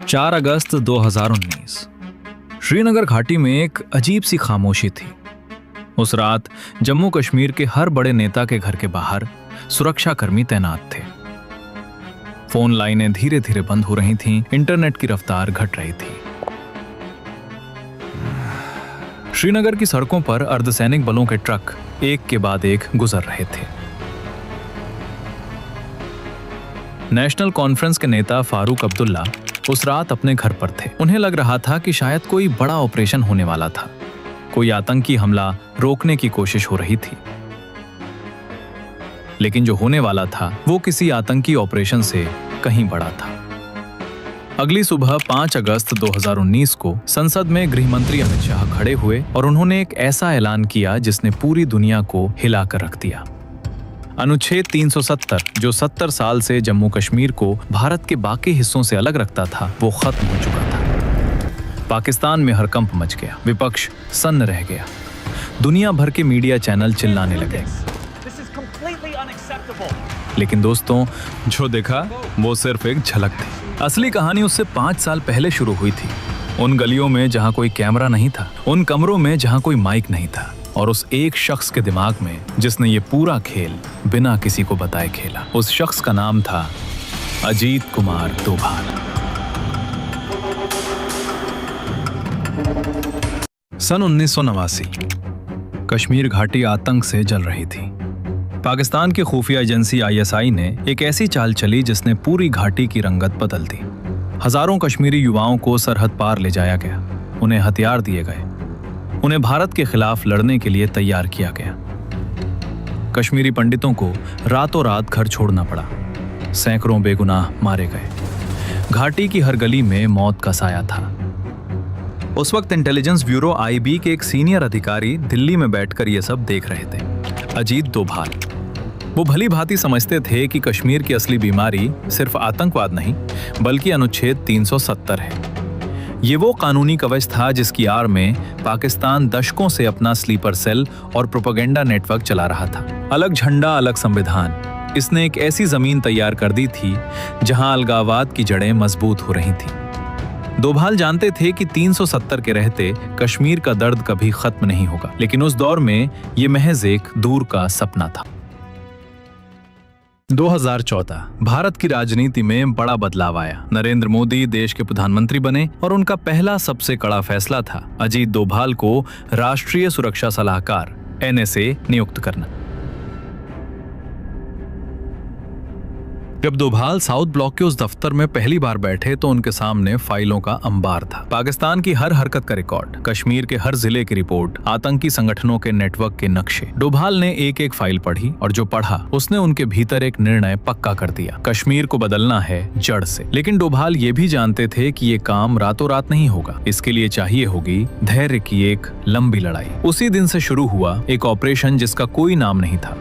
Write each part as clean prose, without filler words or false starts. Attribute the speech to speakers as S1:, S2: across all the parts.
S1: 4 अगस्त 2019। श्रीनगर घाटी में एक अजीब सी खामोशी थी। उस रात जम्मू कश्मीर के हर बड़े नेता के घर के बाहर सुरक्षाकर्मी तैनात थे। फोन लाइनें धीरे धीरे बंद हो रही थीं, इंटरनेट की रफ्तार घट रही थी। श्रीनगर की सड़कों पर अर्धसैनिक बलों के ट्रक एक के बाद एक गुजर रहे थे। नेशनल कॉन्फ्रेंस के नेता फारूक अब्दुल्ला उस रात अपने घर पर थे। उन्हें लग रहा था कि शायद कोई बड़ा ऑपरेशन होने वाला था। कोई आतंकी हमला रोकने की कोशिश हो रही थी। लेकिन जो होने वाला था वो किसी आतंकी ऑपरेशन से कहीं बड़ा था। अगली सुबह 5 अगस्त 2019 को संसद में गृह मंत्री अमित शाह खड़े हुए और उन्होंने एक ऐसा ऐलान किया जिसने पूरी दुनिया को हिलाकर रख दिया। अनुच्छेद 370, जो 70 साल से जम्मू कश्मीर को भारत के बाकी हिस्सों से अलग रखता था, वो खत्म हो चुका था। पाकिस्तान में हड़कंप मच गया, विपक्ष सन्न रह गया, दुनिया भर के मीडिया चैनल चिल्लाने लगे। लेकिन दोस्तों, जो देखा वो सिर्फ एक झलक थी। असली कहानी उससे 5 साल पहले शुरू हुई थी। उन गलियों में जहां कोई कैमरा नहीं था, उन कमरों में जहां कोई माइक नहीं था, और उस एक शख्स के दिमाग में जिसने ये पूरा खेल बिना किसी को बताए खेला। उस शख्स का नाम था अजीत कुमार डोभाल। सन 1989। कश्मीर घाटी आतंक से जल रही थी। पाकिस्तान की खुफिया एजेंसी ISI ने एक ऐसी चाल चली जिसने पूरी घाटी की रंगत बदल दी। हजारों कश्मीरी युवाओं को सरहद पार ले जाया गया, उन्हें हथियार दिए गए, उन्हें भारत के खिलाफ लड़ने के लिए तैयार किया गया। कश्मीरी पंडितों को रातों रात घर छोड़ना पड़ा, सैकड़ों बेगुनाह मारे गए। घाटी की हर गली में मौत का साया था। उस वक्त इंटेलिजेंस ब्यूरो IB के एक सीनियर अधिकारी दिल्ली में बैठकर ये सब देख रहे थे। अजीत डोभाल। वो भली भांति समझते थे कि कश्मीर की असली बीमारी सिर्फ आतंकवाद नहीं, बल्कि अनुच्छेद 370 है। ये वो कानूनी कवच था जिसकी आड़ में पाकिस्तान दशकों से अपना स्लीपर सेल और प्रोपेगेंडा नेटवर्क चला रहा था। अलग झंडा, अलग संविधान। इसने एक ऐसी जमीन तैयार कर दी थी जहां अलगाववाद की जड़ें मजबूत हो रही थी। डोभाल जानते थे कि 370 के रहते कश्मीर का दर्द कभी खत्म नहीं होगा, लेकिन उस दौर में ये महज एक दूर का सपना था। 2014 भारत की राजनीति में बड़ा बदलाव आया। नरेंद्र मोदी देश के प्रधानमंत्री बने और उनका पहला सबसे कड़ा फैसला था अजीत डोभाल को राष्ट्रीय सुरक्षा सलाहकार NSA नियुक्त करना। जब डोभाल साउथ ब्लॉक के उस दफ्तर में पहली बार बैठे तो उनके सामने फाइलों का अंबार था। पाकिस्तान की हर हरकत का रिकॉर्ड, कश्मीर के हर जिले की रिपोर्ट, आतंकी संगठनों के नेटवर्क के नक्शे। डोभाल ने एक एक फाइल पढ़ी और जो पढ़ा उसने उनके भीतर एक निर्णय पक्का कर दिया। कश्मीर को बदलना है जड़ से। लेकिन डोभाल ये भी जानते थे कि ये काम रातों रात नहीं होगा। इसके लिए चाहिए होगी धैर्य की एक लंबी लड़ाई। उसी दिन से शुरू हुआ एक ऑपरेशन जिसका कोई नाम नहीं था।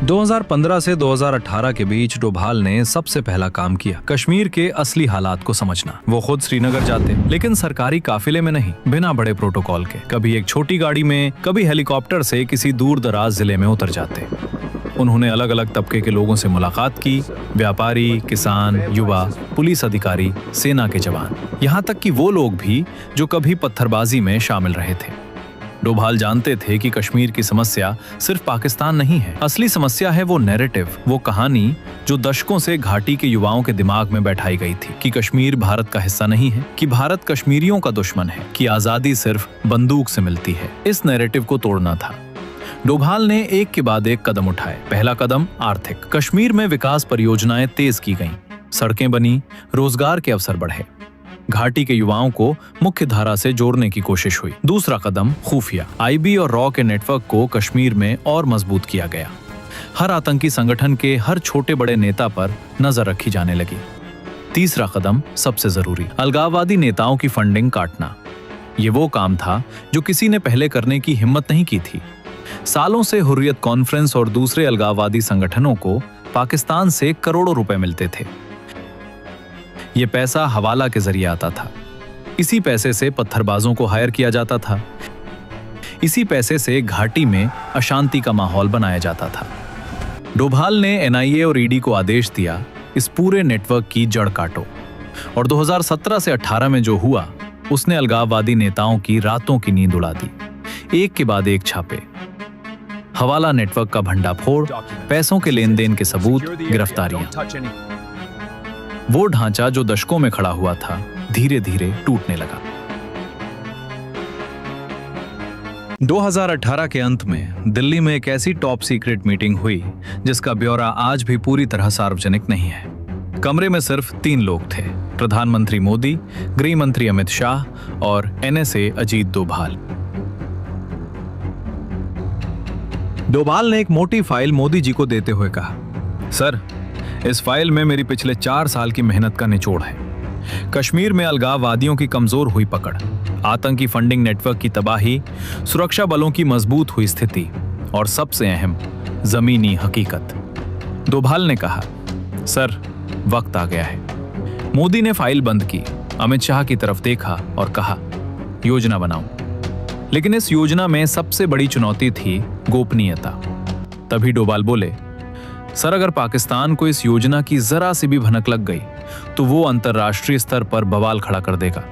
S1: 2015 से 2018 के बीच डोभाल ने सबसे पहला काम किया कश्मीर के असली हालात को समझना। वो खुद श्रीनगर जाते, लेकिन सरकारी काफिले में नहीं, बिना बड़े प्रोटोकॉल के। कभी एक छोटी गाड़ी में, कभी हेलीकॉप्टर से किसी दूर दराज जिले में उतर जाते। उन्होंने अलग अलग तबके के लोगों से मुलाकात की, व्यापारी, किसान, युवा, पुलिस अधिकारी, सेना के जवान, यहाँ तक कि वो लोग भी जो कभी पत्थरबाजी में शामिल रहे थे। डोभाल जानते थे कि कश्मीर की समस्या सिर्फ पाकिस्तान नहीं है। असली समस्या है वो नैरेटिव, वो कहानी जो दशकों से घाटी के युवाओं के दिमाग में बैठाई गई थी कि कश्मीर भारत का हिस्सा नहीं है, कि भारत कश्मीरियों का दुश्मन है, कि आजादी सिर्फ बंदूक से मिलती है। इस नैरेटिव को तोड़ना था। डोभाल ने एक के बाद एक कदम उठाए। पहला कदम आर्थिक। कश्मीर में विकास परियोजनाएं तेज की गईं, सड़कें बनी, रोजगार के अवसर बढ़े, घाटी के युवाओं को मुख्य धारा से जोड़ने की कोशिश हुई। दूसरा कदम खुफिया। IB और रॉ के नेटवर्क को कश्मीर में और मजबूत किया गया। हर आतंकी संगठन के हर छोटे बड़े नेता पर नजर रखी जाने लगी। तीसरा कदम सबसे जरूरी, अलगाववादी नेताओं की फंडिंग काटना। ये वो काम था जो किसी ने पहले करने की हिम्मत नहीं की थी। सालों से हुर्रियत कॉन्फ्रेंस और दूसरे अलगाववादी संगठनों को पाकिस्तान से करोड़ों रुपए मिलते थे। ये पैसा हवाला के जरिए आता था। इसी पैसे से पत्थरबाजों को हायर किया जाता था। इसी पैसे से घाटी में अशांति का माहौल बनाया जाता था। डोभाल ने NIA और ED को आदेश दिया, इस पूरे नेटवर्क की जड़ काटो। और 2017 से 18 में जो हुआ उसने अलगाववादी नेताओं की रातों की नींद उड़ा दी। एक के बाद एक छापे, हवाला नेटवर्क का भंडाफोड़, पैसों के लेन देन के सबूत, गिरफ्तारियां। वो ढांचा जो दशकों में खड़ा हुआ था धीरे धीरे टूटने लगा। 2018 के अंत में दिल्ली में एक ऐसी टॉप सीक्रेट मीटिंग हुई जिसका ब्यौरा आज भी पूरी तरह सार्वजनिक नहीं है। कमरे में सिर्फ 3 लोग थे, प्रधानमंत्री मोदी, गृह मंत्री अमित शाह और NSA अजीत डोभाल। डोभाल ने एक मोटी फाइल मोदी जी को देते हुए कहा, सर, इस फाइल में मेरी पिछले 4 साल की मेहनत का निचोड़ है। कश्मीर में अलगाववादियों की कमजोर हुई पकड़, आतंकी फंडिंग नेटवर्क की तबाही, सुरक्षा बलों की मजबूत हुई स्थिति और सबसे अहम जमीनी हकीकत। डोभाल ने कहा, सर, वक्त आ गया है। मोदी ने फाइल बंद की, अमित शाह की तरफ देखा और कहा, योजना बनाओ। लेकिन इस योजना में सबसे बड़ी चुनौती थी गोपनीयता। तभी डोभाल बोले, सर, अगर पाकिस्तान को इस योजना की जरा सी भी भनक लग गई तो वो अंतर्राष्ट्रीय स्तर पर बवाल खड़ा कर देगा,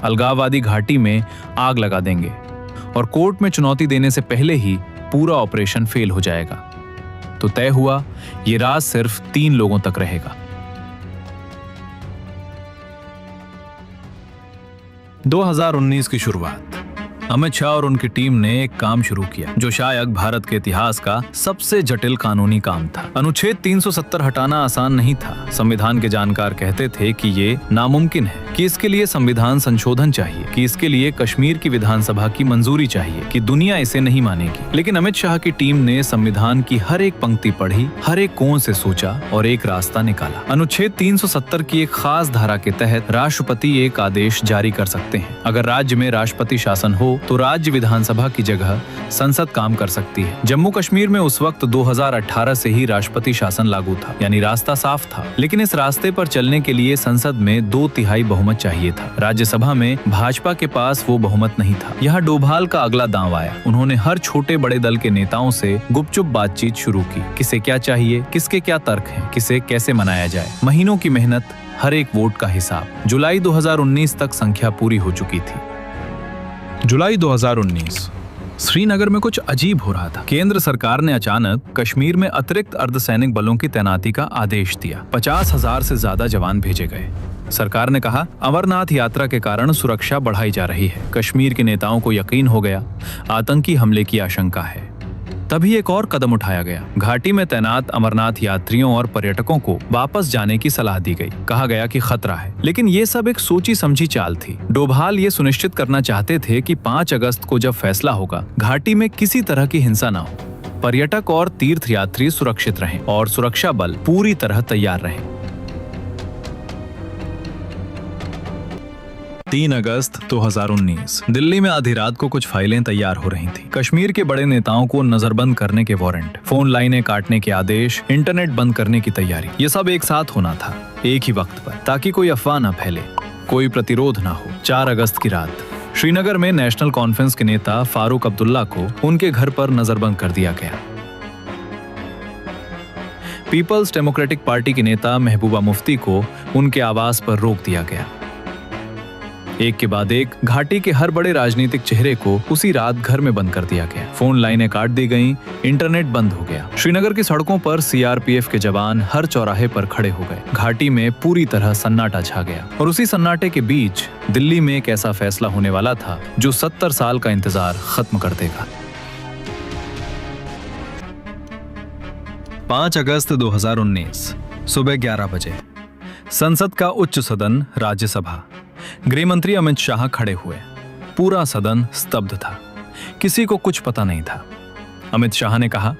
S1: अलगाववादी घाटी में आग लगा देंगे और कोर्ट में चुनौती देने से पहले ही पूरा ऑपरेशन फेल हो जाएगा। तो तय हुआ, ये राज सिर्फ 3 लोगों तक रहेगा। 2019 की शुरुआत। अमित शाह और उनकी टीम ने एक काम शुरू किया जो शायद भारत के इतिहास का सबसे जटिल कानूनी काम था। अनुच्छेद 370 हटाना आसान नहीं था। संविधान के जानकार कहते थे कि ये नामुमकिन है, कि इसके लिए संविधान संशोधन चाहिए, कि इसके लिए कश्मीर की विधानसभा की मंजूरी चाहिए, कि दुनिया इसे नहीं मानेगी। लेकिन अमित शाह की टीम ने संविधान की हर एक पंक्ति पढ़ी, हर एक कोण से सोचा और एक रास्ता निकाला। अनुच्छेद 370 की एक खास धारा के तहत राष्ट्रपति एक आदेश जारी कर सकते हैं। अगर राज्य में राष्ट्रपति शासन हो तो राज्य विधानसभा की जगह संसद काम कर सकती है। जम्मू कश्मीर में उस वक्त 2018 से ही राष्ट्रपति शासन लागू था, यानी रास्ता साफ था। लेकिन इस रास्ते पर चलने के लिए संसद में 2/3 बहुमत चाहिए था। राज्यसभा में भाजपा के पास वो बहुमत नहीं था। यहाँ डोभाल का अगला दांव आया। उन्होंने हर छोटे बड़े दल के नेताओं से गुपचुप बातचीत शुरू की। किसे क्या चाहिए, किसके क्या तर्क हैं, किसे कैसे मनाया जाए। महीनों की मेहनत, हर एक वोट का हिसाब। जुलाई 2019 तक संख्या पूरी हो चुकी थी। जुलाई 2019 श्रीनगर में कुछ अजीब हो रहा था। केंद्र सरकार ने अचानक कश्मीर में अतिरिक्त अर्धसैनिक बलों की तैनाती का आदेश दिया। 50,000 से ज्यादा जवान भेजे गए। सरकार ने कहा, अमरनाथ यात्रा के कारण सुरक्षा बढ़ाई जा रही है। कश्मीर के नेताओं को यकीन हो गया, आतंकी हमले की आशंका है। तभी एक और कदम उठाया गया। घाटी में तैनात अमरनाथ यात्रियों और पर्यटकों को वापस जाने की सलाह दी गई। कहा गया कि खतरा है, लेकिन ये सब एक सोची समझी चाल थी। डोभाल ये सुनिश्चित करना चाहते थे कि 5 अगस्त को जब फैसला होगा, घाटी में किसी तरह की हिंसा ना हो, पर्यटक और तीर्थयात्री सुरक्षित रहें और सुरक्षा बल पूरी तरह तैयार रहें। 3 अगस्त 2019 दिल्ली में आधी रात को कुछ फाइलें तैयार हो रही थी। कश्मीर के बड़े नेताओं को नजरबंद करने के वारंट, फोन लाइनें काटने के आदेश, इंटरनेट बंद करने की तैयारी। ये सब एक साथ होना था, एक ही वक्त पर, ताकि कोई अफवाह न फैले, कोई प्रतिरोध ना हो। 4 अगस्त की रात श्रीनगर में नेशनल कॉन्फ्रेंस के नेता फारूक अब्दुल्ला को उनके घर पर नजरबंद कर दिया गया। पीपल्स डेमोक्रेटिक पार्टी की नेता महबूबा मुफ्ती को उनके आवास पर रोक दिया गया। एक के बाद एक घाटी के हर बड़े राजनीतिक चेहरे को उसी रात घर में बंद कर दिया गया। फोन लाइनें काट दी गईं, इंटरनेट बंद हो गया। श्रीनगर की सड़कों पर CRPF के जवान हर चौराहे पर खड़े हो गए। घाटी में पूरी तरह सन्नाटा छा गया और उसी सन्नाटे के बीच दिल्ली में एक ऐसा फैसला होने वाला था जो 70 साल का इंतजार खत्म कर देगा। 5 अगस्त 2019 सुबह 11 बजे संसद का उच्च सदन राज्यसभा। गृह मंत्री अमित शाह खड़े हुए। पूरा सदन स्तब्ध था, किसी को कुछ पता नहीं था। अमित शाह ने कहा,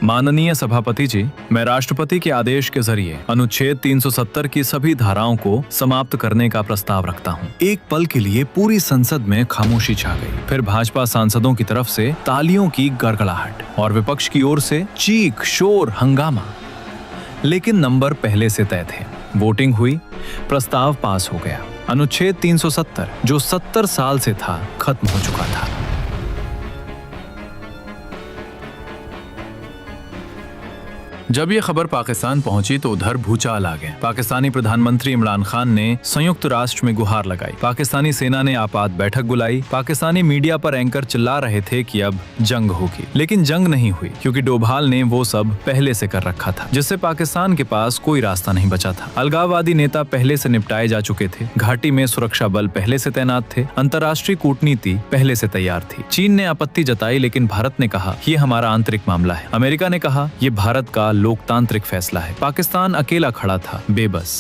S1: माननीय सभापति जी, मैं राष्ट्रपति के आदेश के जरिए अनुच्छेद 370 की सभी धाराओं को समाप्त करने का प्रस्ताव रखता हूं। एक पल के लिए पूरी संसद में खामोशी छा गई। फिर भाजपा सांसदों की तरफ से तालियों की गड़गड़ाहट और विपक्ष की ओर से चीख, शोर, हंगामा। लेकिन नंबर पहले से तय थे। वोटिंग हुई, प्रस्ताव पास हो गया। अनुच्छेद 370 जो 70 साल से था, खत्म हो चुका था। जब ये खबर पाकिस्तान पहुंची तो उधर भूचाल आ गए। पाकिस्तानी प्रधानमंत्री इमरान खान ने संयुक्त राष्ट्र में गुहार लगाई। पाकिस्तानी सेना ने आपात बैठक बुलाई। पाकिस्तानी मीडिया पर एंकर चिल्ला रहे थे कि अब जंग होगी, लेकिन जंग नहीं हुई क्योंकि डोभाल ने वो सब पहले से कर रखा था, जिससे पाकिस्तान के पास कोई रास्ता नहीं बचा था। अलगाववादी नेता पहले से निपटाए जा चुके थे, घाटी में सुरक्षा बल पहले से तैनात थे, अंतर्राष्ट्रीय कूटनीति पहले से तैयार थी। चीन ने आपत्ति जताई, लेकिन भारत ने कहा ये हमारा आंतरिक मामला है। अमेरिका ने कहा ये भारत का लोकतांत्रिक फैसला है। पाकिस्तान अकेला खड़ा था, बेबस।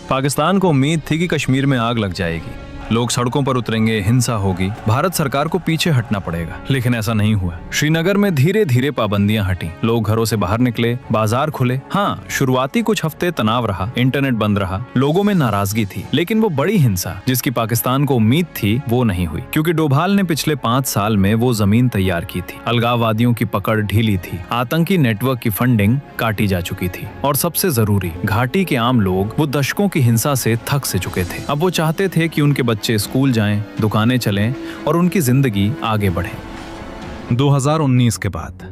S1: पाकिस्तान को उम्मीद थी कि कश्मीर में आग लग जाएगी, लोग सड़कों पर उतरेंगे, हिंसा होगी, भारत सरकार को पीछे हटना पड़ेगा, लेकिन ऐसा नहीं हुआ। श्रीनगर में धीरे धीरे पाबंदियां हटी, लोग घरों से बाहर निकले, बाजार खुले। हाँ, शुरुआती कुछ हफ्ते तनाव रहा, इंटरनेट बंद रहा, लोगों में नाराजगी थी, लेकिन वो बड़ी हिंसा जिसकी पाकिस्तान को उम्मीद थी वो नहीं हुई, क्योंकि डोभाल ने पिछले 5 साल में वो जमीन तैयार की थी। अलगाववादियों की पकड़ ढीली थी, आतंकी नेटवर्क की फंडिंग काटी जा चुकी थी, और सबसे जरूरी, घाटी के आम लोग वो दशकों की हिंसा से थक से चुके थे। अब वो चाहते थे कि उनके बच्चे स्कूल जाएं, दुकानें चलें और उनकी जिंदगी आगे बढ़े। 2019 के बाद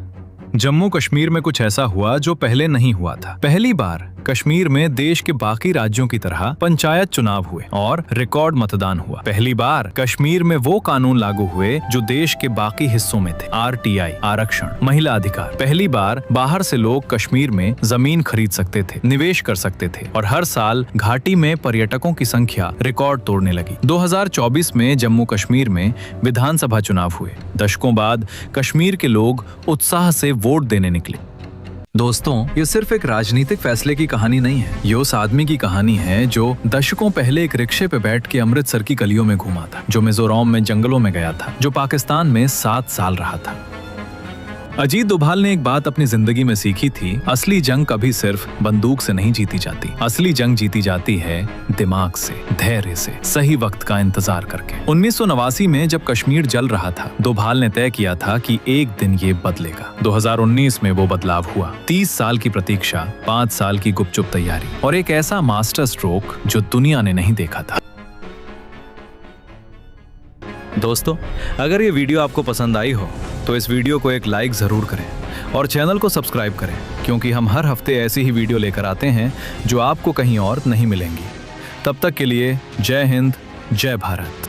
S1: जम्मू कश्मीर में कुछ ऐसा हुआ जो पहले नहीं हुआ था। पहली बार कश्मीर में देश के बाकी राज्यों की तरह पंचायत चुनाव हुए और रिकॉर्ड मतदान हुआ। पहली बार कश्मीर में वो कानून लागू हुए जो देश के बाकी हिस्सों में थे। RTI, आरक्षण, महिला अधिकार। पहली बार बाहर से लोग कश्मीर में जमीन खरीद सकते थे, निवेश कर सकते थे, और हर साल घाटी में पर्यटकों की संख्या रिकॉर्ड तोड़ने लगी। 2024 में जम्मू कश्मीर में विधानसभा चुनाव हुए। दशकों बाद कश्मीर के लोग उत्साह से वोट देने निकले। दोस्तों, ये सिर्फ एक राजनीतिक फैसले की कहानी नहीं है, ये उस आदमी की कहानी है जो दशकों पहले एक रिक्शे पे बैठ के अमृतसर की गलियों में घूमा था, जो मिजोरम में जंगलों में गया था, जो पाकिस्तान में 7 साल रहा था। अजीत डोभाल ने एक बात अपनी जिंदगी में सीखी थी, असली जंग कभी सिर्फ बंदूक से नहीं जीती जाती, असली जंग जीती जाती है दिमाग से, धैर्य से, सही वक्त का इंतजार करके। 1989 में जब कश्मीर जल रहा था, डोभाल ने तय किया था कि एक दिन ये बदलेगा। 2019 में वो बदलाव हुआ। 30 साल की प्रतीक्षा, 5 साल की गुपचुप तैयारी और एक ऐसा मास्टर स्ट्रोक जो दुनिया ने नहीं देखा था। दोस्तों, अगर ये वीडियो आपको पसंद आई हो तो इस वीडियो को एक लाइक जरूर करें और चैनल को सब्सक्राइब करें, क्योंकि हम हर हफ्ते ऐसी ही वीडियो लेकर आते हैं जो आपको कहीं और नहीं मिलेंगी। तब तक के लिए जय हिंद, जय भारत।